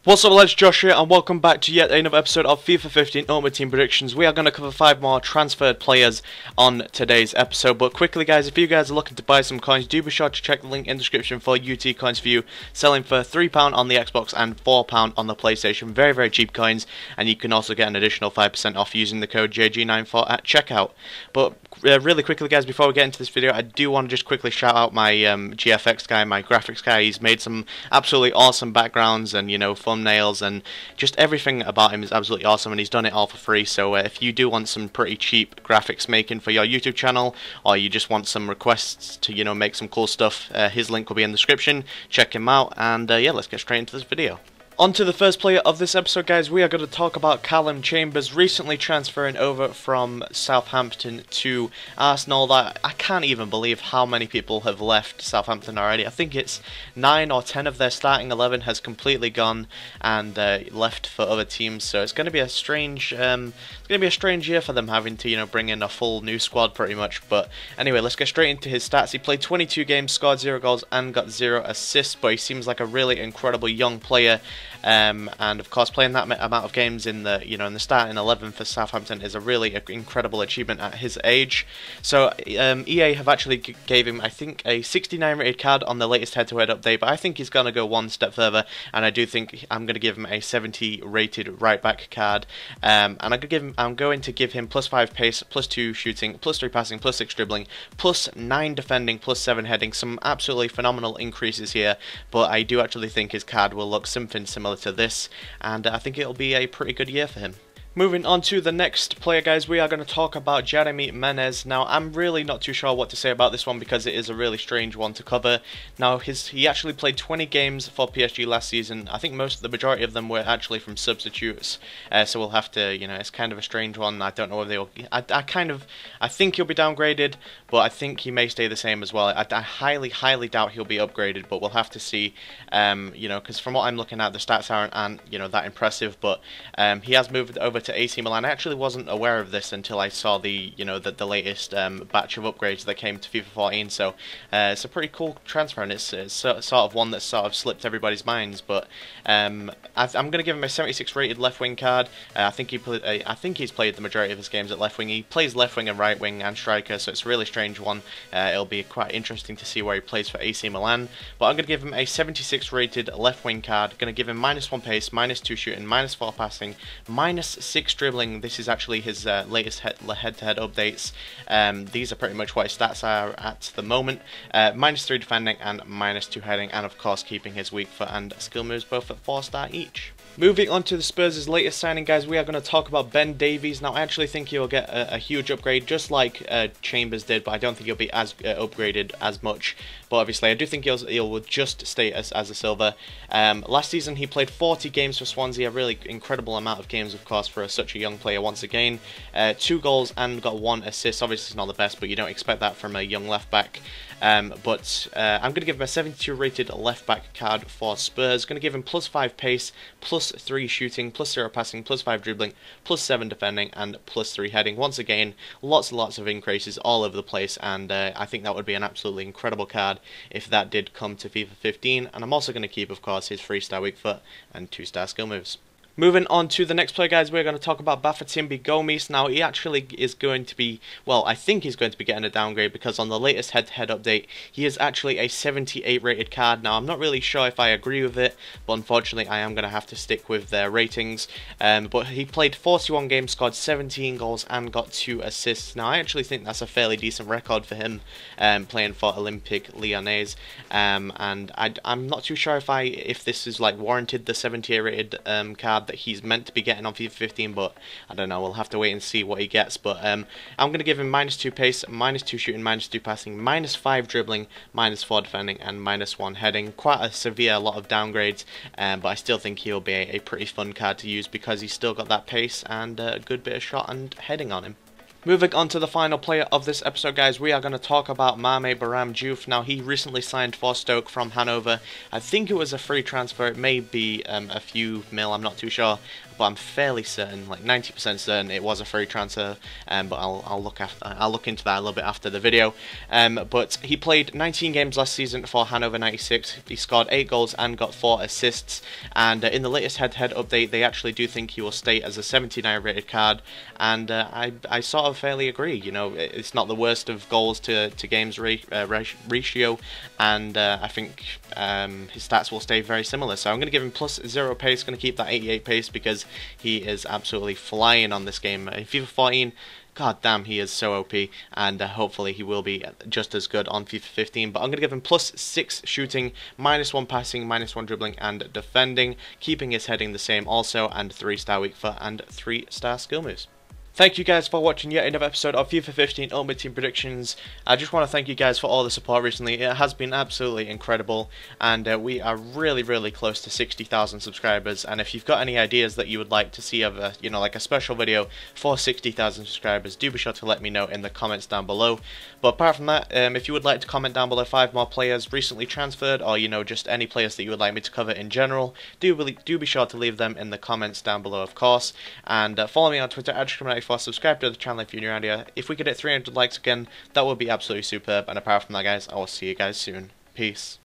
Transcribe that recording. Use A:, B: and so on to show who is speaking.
A: What's up lads, Josh here and welcome back to yet another episode of FIFA 15 Ultimate Team Predictions. We are going to cover 5 more transferred players on today's episode, but quickly guys, if you guys are looking to buy some coins, do be sure to check the link in the description for UT Coins for You, selling for £3 on the Xbox and £4 on the PlayStation. Very cheap coins, and you can also get an additional 5% off using the code JG94 at checkout. But really quickly guys, before we get into this video, I do want to just quickly shout out my GFX guy, my graphics guy. He's made some absolutely awesome backgrounds and, you know, thumbnails and just everything about him is absolutely awesome, and he's done it all for free. So if you do want some pretty cheap graphics making for your YouTube channel, or you just want some requests to, you know, make some cool stuff, his link will be in the description. Check him out, and yeah, let's get straight into this video. On to the first player of this episode guys, we are going to talk about Callum Chambers, recently transferring over from Southampton to Arsenal. I can't even believe how many people have left Southampton already. I think it's 9 or 10 of their starting 11 has completely gone and left for other teams, so it's going to be a strange year for them, having to, you know, bring in a full new squad pretty much. But anyway, let's get straight into his stats. He played 22 games, scored 0 goals and got 0 assists, but he seems like a really incredible young player. And of course, playing that amount of games in the in the starting 11 for Southampton is a really incredible achievement at his age. So EA have actually gave him, I think, a 69 rated card on the latest head-to-head update, but I think he's going to go one step further, and I do think I'm going to give him a 70 rated right back card. And I'm going to give him +5 pace, +2 shooting, +3 passing, +6 dribbling, +9 defending, +7 heading. Some absolutely phenomenal increases here, but I do actually think his card will look something similar to this, and I think it'll be a pretty good year for him. Moving on to the next player guys, we are going to talk about Jeremy Menez. Now I'm really not too sure what to say about this one because it is a really strange one to cover. Now he actually played 20 games for PSG last season. I think the majority of them were actually from substitutes, so we'll have to, you know, it's kind of a strange one. I don't know if they'll, I think he'll be downgraded, but I think he may stay the same as well. I highly doubt he'll be upgraded, but we'll have to see, you know, because from what I'm looking at, the stats aren't you know, that impressive, but he has moved over to AC Milan. I actually wasn't aware of this until I saw the latest batch of upgrades that came to FIFA 14. So it's a pretty cool transfer, and it's sort of one that sort of slipped everybody's minds. But I'm going to give him a 76 rated left wing card. I think he's played the majority of his games at left wing. He plays left wing and right wing and striker, so it's a really strange one. It'll be quite interesting to see where he plays for AC Milan. But I'm going to give him a 76 rated left wing card. Going to give him -1 pace, -2 shooting, -4 passing, -6 dribbling. This is actually his latest head-to-head updates. These are pretty much what his stats are at the moment. -3 defending and -2 heading, and of course keeping his weak foot and skill moves both at 4-star each. Moving on to the Spurs' latest signing, guys, we are going to talk about Ben Davies. Now, I actually think he'll get a huge upgrade, just like Chambers did, but I don't think he'll be as upgraded as much. But obviously, I do think he'll just stay as a silver. Last season, he played 40 games for Swansea, a really incredible amount of games, of course, for such a young player once again. 2 goals and got 1 assist. Obviously, it's not the best, but you don't expect that from a young left-back. I'm going to give him a 72 rated left-back card for Spurs. Going to give him +5 pace, +3 shooting, +0 passing, +5 dribbling, +7 defending, and +3 heading. Once again, lots and lots of increases all over the place, and I think that would be an absolutely incredible card if that did come to FIFA 15. And I'm also going to keep, of course, his 3-star weak foot and 2-star skill moves. Moving on to the next player, guys, we're going to talk about Bafétimbi Gomis. Now, he actually is going to be, well, I think he's going to be getting a downgrade because on the latest head-to-head update, he is actually a 78 rated card. Now, I'm not really sure if I agree with it, but unfortunately, I am going to have to stick with their ratings. But he played 41 games, scored 17 goals, and got 2 assists. Now, I actually think that's a fairly decent record for him, playing for Olympique Lyonnais. And I'm not too sure if this is like warranted, the 78 rated card that he's meant to be getting on FIFA 15, but I don't know, we'll have to wait and see what he gets. But I'm going to give him -2 pace, -2 shooting, -2 passing, -5 dribbling, -4 defending, and -1 heading. Quite a severe lot of downgrades, but I still think he'll be a pretty fun card to use because he's still got that pace and a good bit of shot and heading on him. Moving on to the final player of this episode, guys, we are going to talk about Mame Baram Diouf. Now, he recently signed for Stoke from Hanover. I think it was a free transfer. It may be a few mil, I'm not too sure. but I'm fairly certain, like 90% certain, it was a free transfer. But I'll look into that a little bit after the video. But he played 19 games last season for Hannover 96. He scored 8 goals and got 4 assists. And in the latest head-to-head update, they actually do think he will stay as a 79 rated card. And I sort of fairly agree. You know, it's not the worst of goals to games ratio, and I think his stats will stay very similar. So I'm going to give him +0 pace. Going to keep that 88 pace because he is absolutely flying on this game. In FIFA 14, god damn, he is so OP, and hopefully he will be just as good on FIFA 15. But I'm going to give him +6 shooting, -1 passing, -1 dribbling and defending, keeping his heading the same also, and 3-star weak foot and 3-star skill moves. Thank you guys for watching yet another episode of FIFA 15 Ultimate Team Predictions. I just want to thank you guys for all the support recently. It has been absolutely incredible, and we are really close to 60,000 subscribers. And if you've got any ideas that you would like to see of a, you know, like a special video for 60,000 subscribers, do be sure to let me know in the comments down below. But apart from that, if you would like to comment down below 5 more players recently transferred, or you know, just any players that you would like me to cover in general, do be sure to leave them in the comments down below, of course. And follow me on Twitter @, subscribe to the channel if you're new around here. If we could hit 300 likes again, that would be absolutely superb. And apart from that, guys, I will see you guys soon. Peace.